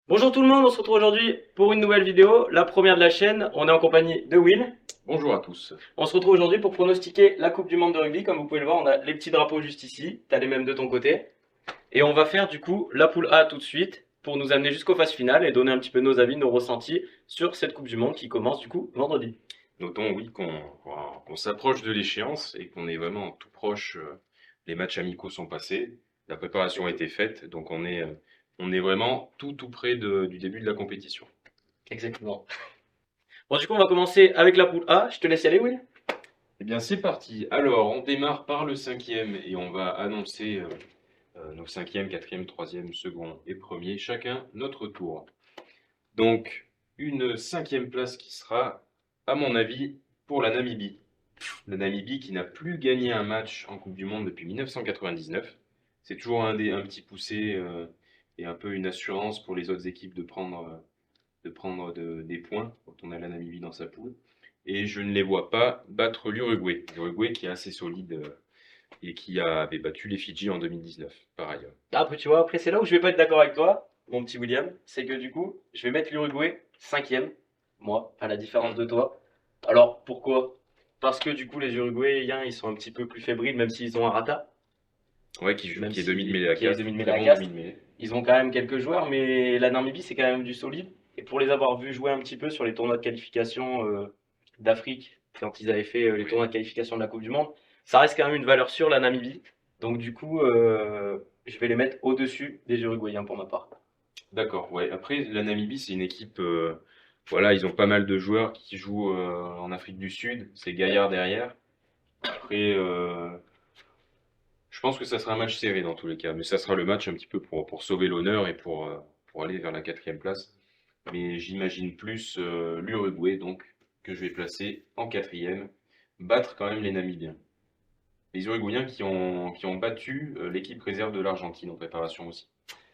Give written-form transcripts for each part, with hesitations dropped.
Bonjour tout le monde, on se retrouve aujourd'hui pour une nouvelle vidéo, la première de la chaîne. On est en compagnie de Will. Bonjour à tous. On se retrouve aujourd'hui pour pronostiquer la Coupe du Monde de rugby. Comme vous pouvez le voir, on a les petits drapeaux juste ici. T'as les mêmes de ton côté. Et on va faire du coup la poule A tout de suite pour nous amener jusqu'aux phases finales et donner un petit peu nos avis, nos ressentis sur cette Coupe du Monde qui commence du coup vendredi. Notons, oui, qu'on s'approche de l'échéance et qu'on est vraiment tout proche. Les matchs amicaux sont passés, la préparation a été faite, donc on est vraiment tout près du début de la compétition. Exactement. Bon, du coup, on va commencer avec la poule A. Je te laisse y aller, Will. Eh bien, c'est parti. Alors, on démarre par le cinquième et on va annoncer nos cinquième, quatrième, troisième, second et premier, chacun notre tour. Donc, une cinquième place qui sera, à mon avis, pour la Namibie. La Namibie qui n'a plus gagné un match en Coupe du Monde depuis 1999. C'est toujours un petit poussé et un peu une assurance pour les autres équipes de prendre des points quand on a la Namibie dans sa poule. Et je ne les vois pas battre l'Uruguay. L'Uruguay qui est assez solide et qui avait battu les Fidji en 2019, par ailleurs. Ah, après, tu vois, après, c'est là où je vais pas être d'accord avec toi, mon petit William. C'est que du coup, je vais mettre l'Uruguay cinquième, moi, à la différence de toi. Alors, pourquoi? Parce que du coup, les Uruguayens, ils sont un petit peu plus fébriles, même s'ils ont un rata, Ouais, qui, joue, même qui est demi-mêlée si, à qui est Castres, demi-mêlée très à bon Castres. demi-mêlée. Ils ont quand même quelques joueurs, mais la Namibie, c'est quand même du solide. Et pour les avoir vus jouer un petit peu sur les tournois de qualification d'Afrique, quand ils avaient fait les Oui. tournois de qualification de la Coupe du Monde, ça reste quand même une valeur sûre, la Namibie. Donc du coup, je vais les mettre au-dessus des Uruguayens pour ma part. D'accord, ouais. Après, la Namibie, c'est une équipe. Voilà, ils ont pas mal de joueurs qui jouent en Afrique du Sud. C'est Gaillard derrière. Après, je pense que ça sera un match serré dans tous les cas. Mais ça sera le match un petit peu pour sauver l'honneur et pour aller vers la quatrième place. Mais j'imagine plus l'Uruguay, donc, que je vais placer en quatrième. Battre quand même les Namibiens. Les Uruguayens qui ont battu l'équipe réserve de l'Argentine en préparation aussi.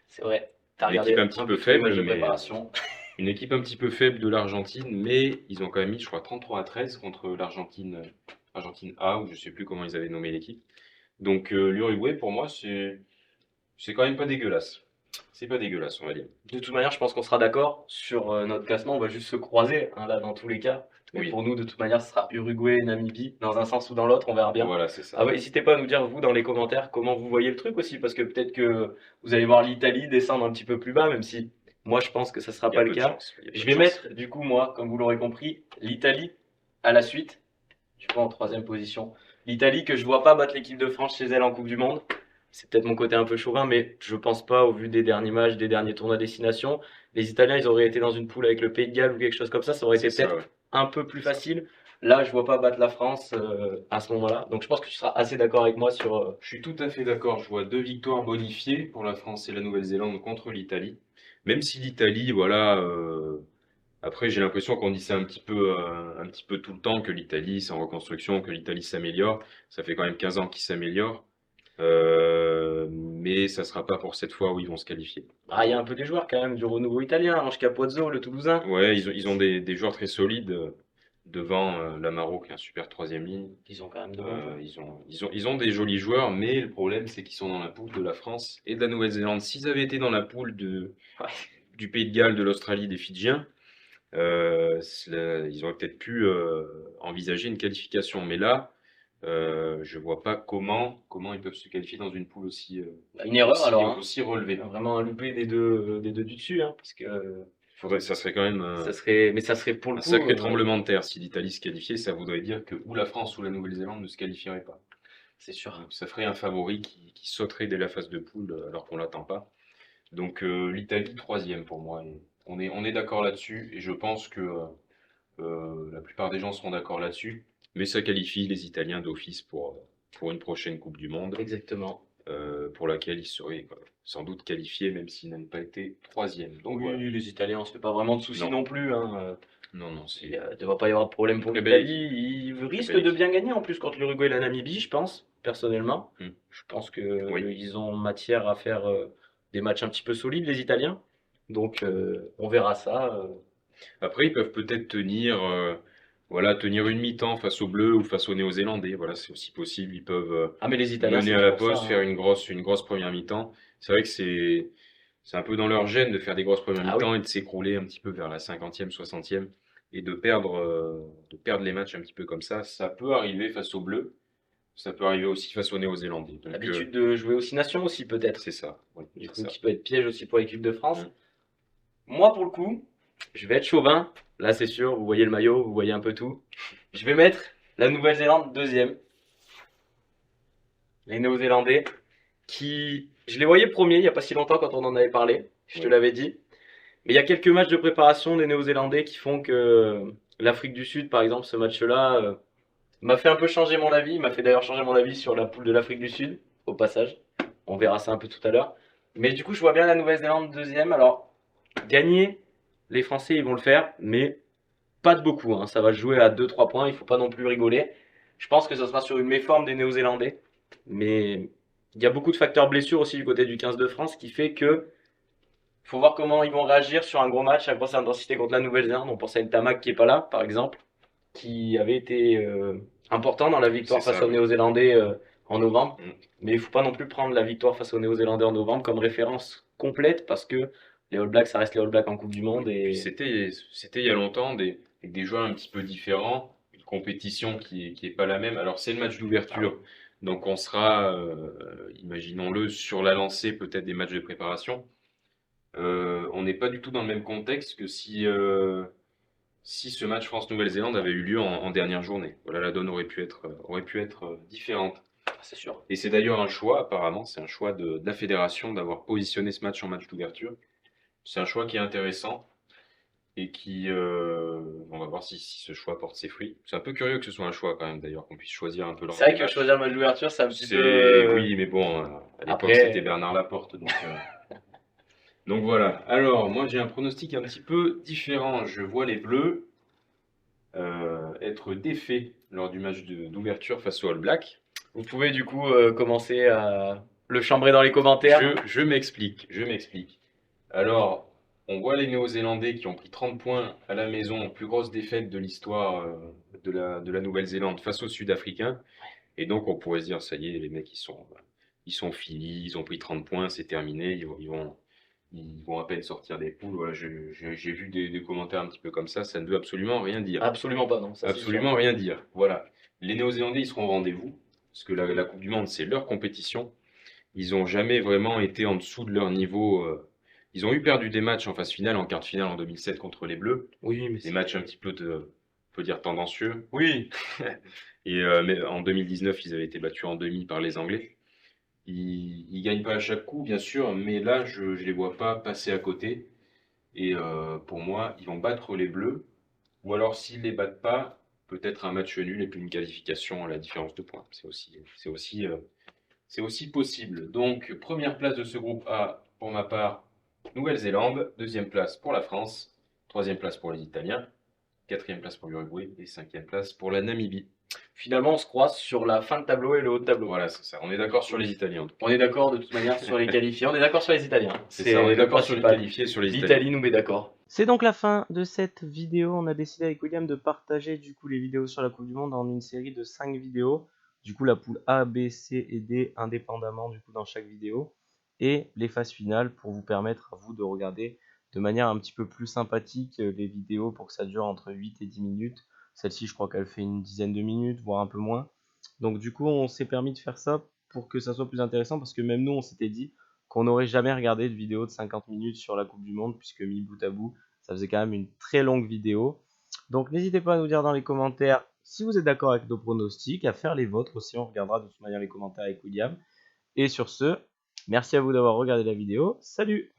C'est vrai. T'as Une équipe regardé un petit un peu peu tous les faible, matchs de mais préparation. une équipe un petit peu faible de l'Argentine, mais ils ont quand même mis, je crois, 33-13 contre l'Argentine Argentine A, ou je sais plus comment ils avaient nommé l'équipe. Donc l'Uruguay, pour moi, c'est quand même pas dégueulasse. C'est pas dégueulasse, on va dire. De toute manière, je pense qu'on sera d'accord sur notre classement. On va juste se croiser hein, là dans tous les cas. Mais Oui, pour nous, de toute manière, ce sera Uruguay, Namibie, dans un sens ou dans l'autre, on verra bien. voilà, c'est ça. Ah ouais, n'hésitez pas à nous dire, vous, dans les commentaires, comment vous voyez le truc aussi, parce que peut-être que vous allez voir l'Italie descendre un petit peu plus bas, même si moi, je pense que ça sera Il y a pas le peu de cas. chance. Il y a peu Je de vais chance. mettre, du coup, moi, comme vous l'aurez compris, l'Italie à la suite, du coup, en troisième position. L'Italie que je vois pas battre l'équipe de France chez elle en Coupe du Monde. C'est peut-être mon côté un peu chauvin, mais je pense pas, au vu des derniers matchs, des derniers tournois destination. Les Italiens, ils auraient été dans une poule avec le Pays de Galles ou quelque chose comme ça aurait C'est été ça, peut-être ouais. un peu plus C'est ça. facile. Là, je vois pas battre la France à ce moment-là. Donc je pense que tu seras assez d'accord avec moi sur. Je suis tout à fait d'accord. Je vois deux victoires bonifiées pour la France et la Nouvelle-Zélande contre l'Italie. Même si l'Italie, voilà, après, j'ai l'impression qu'on dit ça un petit peu tout le temps, que l'Italie, c'est en reconstruction, que l'Italie s'améliore. Ça fait quand même 15 ans qu'ils s'améliorent. Mais ça sera pas pour cette fois où ils vont se qualifier. Ah, il y a un peu des joueurs quand même, du renouveau italien, Ange Capozzo, le Toulousain. Ouais, ils ont des joueurs très solides devant Lamaro, qui est un super troisième ligne. Ils ont quand même de bons joueurs. Ils ont des jolis joueurs, mais le problème, c'est qu'ils sont dans la poule de la France et de la Nouvelle-Zélande. S'ils avaient été dans la poule Ouais. du Pays de Galles, de l'Australie, des Fidjiens, ils auraient peut-être pu envisager une qualification. Mais là, je vois pas comment ils peuvent se qualifier dans une poule aussi, Bah, une erreur alors, hein. aussi relevée. Vraiment un loupé des deux du dessus, hein, parce que Ça serait quand même mais ça serait pour le un coup, sacré tremblement de terre si l'Italie se qualifiait. Ça voudrait dire que ou la France ou la Nouvelle-Zélande ne se qualifieraient pas. c'est sûr. Donc ça ferait un favori qui sauterait dès la phase de poule alors qu'on l'attend pas. Donc l'Italie troisième pour moi. Et on est d'accord là-dessus et je pense que la plupart des gens seront d'accord là-dessus. Mais ça qualifie les Italiens d'office pour une prochaine Coupe du Monde Exactement. pour laquelle ils seraient sans doute qualifiés même s'ils n'ont pas été troisième. Donc voilà. Oui, les Italiens, on se fait pas vraiment de soucis Non, non plus, hein. non, non, Il c'est ne devrait pas y avoir de problème pour très belle l'Italie. équipe. Ils Très risquent belle de équipe. bien gagner en plus contre l'Uruguay et la Namibie, je pense, personnellement. Hmm. Je pense Oui. qu'ils ont matière à faire des matchs un petit peu solides, les Italiens. Donc, on verra ça. Après, ils peuvent peut-être tenir une mi-temps face aux Bleus ou face aux Néo-Zélandais. Voilà, c'est aussi possible. Ils peuvent Ah, mais les Italiens, mener c'est à la toujours ça, poste, hein. faire une grosse première mi-temps. C'est vrai que c'est un peu dans leur gène de faire des grosses premières Ah oui. mi-temps et de s'écrouler un petit peu vers la 50e, 60e et de perdre les matchs un petit peu comme ça. Ça peut arriver face aux Bleus, ça peut arriver aussi face aux Néo-Zélandais. Donc, L'habitude de jouer aux 6 nations aussi, peut-être. c'est ça. Oui, Du c'est coup, ça. qui peut être piège aussi pour l'équipe de France. Mm. Moi, pour le coup, je vais être chauvin. Là, c'est sûr, vous voyez le maillot, vous voyez un peu tout. Je vais mettre la Nouvelle-Zélande deuxième. Les Néo-Zélandais, qui. Je les voyais premiers il n'y a pas si longtemps quand on en avait parlé. Je te Oui. l'avais dit. Mais il y a quelques matchs de préparation des Néo-Zélandais qui font que l'Afrique du Sud, par exemple, ce match-là, m'a fait un peu changer mon avis. Il m'a fait d'ailleurs changer mon avis sur la poule de l'Afrique du Sud, au passage. On verra ça un peu tout à l'heure. Mais du coup, je vois bien la Nouvelle-Zélande deuxième. Alors, gagner, les Français, ils vont le faire, mais pas de beaucoup. Hein. Ça va se jouer à 2-3 points. Il faut pas non plus rigoler. Je pense que ce sera sur une méforme des Néo-Zélandais. Mais il y a beaucoup de facteurs blessures aussi du côté du 15 de France qui fait que faut voir comment ils vont réagir sur un gros match à grosse intensité contre la Nouvelle-Zélande. On pense à une Tamac qui est pas là, par exemple, qui avait été important dans la C'est victoire face ça, aux oui. Néo-Zélandais en novembre. Mm. Mais il ne faut pas non plus prendre la victoire face aux Néo-Zélandais en novembre comme référence complète parce que les All Blacks, ça reste les All Blacks en Coupe du Monde. Oui. Puis Et c'était il y a longtemps, avec des joueurs un petit peu différents, une compétition qui est pas la même. Alors c'est le match ah oui, d'ouverture, donc on sera, imaginons-le, sur la lancée peut-être des matchs de préparation. On n'est pas du tout dans le même contexte que si ce match France-Nouvelle-Zélande avait eu lieu en dernière journée. Voilà, la donne aurait pu être différente. c'est sûr. Et c'est d'ailleurs un choix, apparemment, c'est un choix de la fédération d'avoir positionné ce match en match d'ouverture. C'est un choix qui est intéressant et on va voir si ce choix porte ses fruits. C'est un peu curieux que ce soit un choix quand même, d'ailleurs, qu'on puisse choisir un peu C'est l'ordre vrai des que matchs. choisir le match d'ouverture, c'est un petit peu. Oui, mais bon, à l'époque c'était Après, Bernard Laporte, donc voilà. Alors, moi j'ai un pronostic un petit peu différent. Je vois les Bleus être défaits lors du match d'ouverture face aux All Blacks. vous pouvez du coup commencer à le chambrer dans les commentaires. Je m'explique, je m'explique. Alors, on voit les Néo-Zélandais qui ont pris 30 points à la maison, plus grosse défaite de l'histoire de la Nouvelle-Zélande face aux Sud-Africains. Et donc, on pourrait se dire, ça y est, les mecs, ils sont finis, ils ont pris 30 points, c'est terminé, ils vont à peine sortir des poules. Voilà, j'ai vu des commentaires un petit peu comme ça ne veut absolument rien dire. Absolument pas, non, ça c'est sûr. Absolument rien dire. Voilà. Les Néo-Zélandais, ils seront au rendez-vous, parce que la Coupe du Monde, c'est leur compétition. Ils n'ont jamais vraiment été en dessous de leur niveau. Ils ont eu perdu des matchs en phase finale, en quart de finale en 2007 contre les Bleus. Oui, mais Des c'est. matchs un petit peu, on peut dire, tendancieux. Oui, Et mais en 2019, ils avaient été battus en demi par les Anglais. Ils gagnent pas à chaque coup, bien sûr, mais là, je les vois pas passer à côté. Et pour moi, ils vont battre les Bleus. Ou alors, s'ils les battent pas, peut-être un match nul et puis une qualification à la différence de points. C'est aussi possible. Donc, première place de ce groupe A, pour ma part, Nouvelle-Zélande. Deuxième place pour la France. Troisième place pour les Italiens. Quatrième place pour l'Uruguay. Et cinquième place pour la Namibie. finalement on se croise sur la fin de tableau et le haut de tableau. Voilà, c'est ça. On est d'accord sur les Italiens, en tout cas. On est d'accord de toute manière sur les qualifiés, on est d'accord sur les Italiens. C'est ça, on est le d'accord sur les principal. qualifiés, sur les Italiens. L'Italie nous met d'accord. C'est donc la fin de cette vidéo. On a décidé avec William de partager du coup les vidéos sur la Coupe du Monde en une série de 5 vidéos. Du coup la poule A, B, C et D indépendamment du coup dans chaque vidéo. Et les phases finales pour vous permettre à vous de regarder de manière un petit peu plus sympathique les vidéos pour que ça dure entre 8 et 10 minutes. Celle-ci je crois qu'elle fait une dizaine de minutes, voire un peu moins. Donc du coup on s'est permis de faire ça pour que ça soit plus intéressant parce que même nous on s'était dit qu'on n'aurait jamais regardé de vidéo de 50 minutes sur la Coupe du Monde puisque mis bout à bout ça faisait quand même une très longue vidéo. Donc n'hésitez pas à nous dire dans les commentaires si vous êtes d'accord avec nos pronostics, à faire les vôtres aussi, on regardera de toute manière les commentaires avec William. Et sur ce, merci à vous d'avoir regardé la vidéo, salut!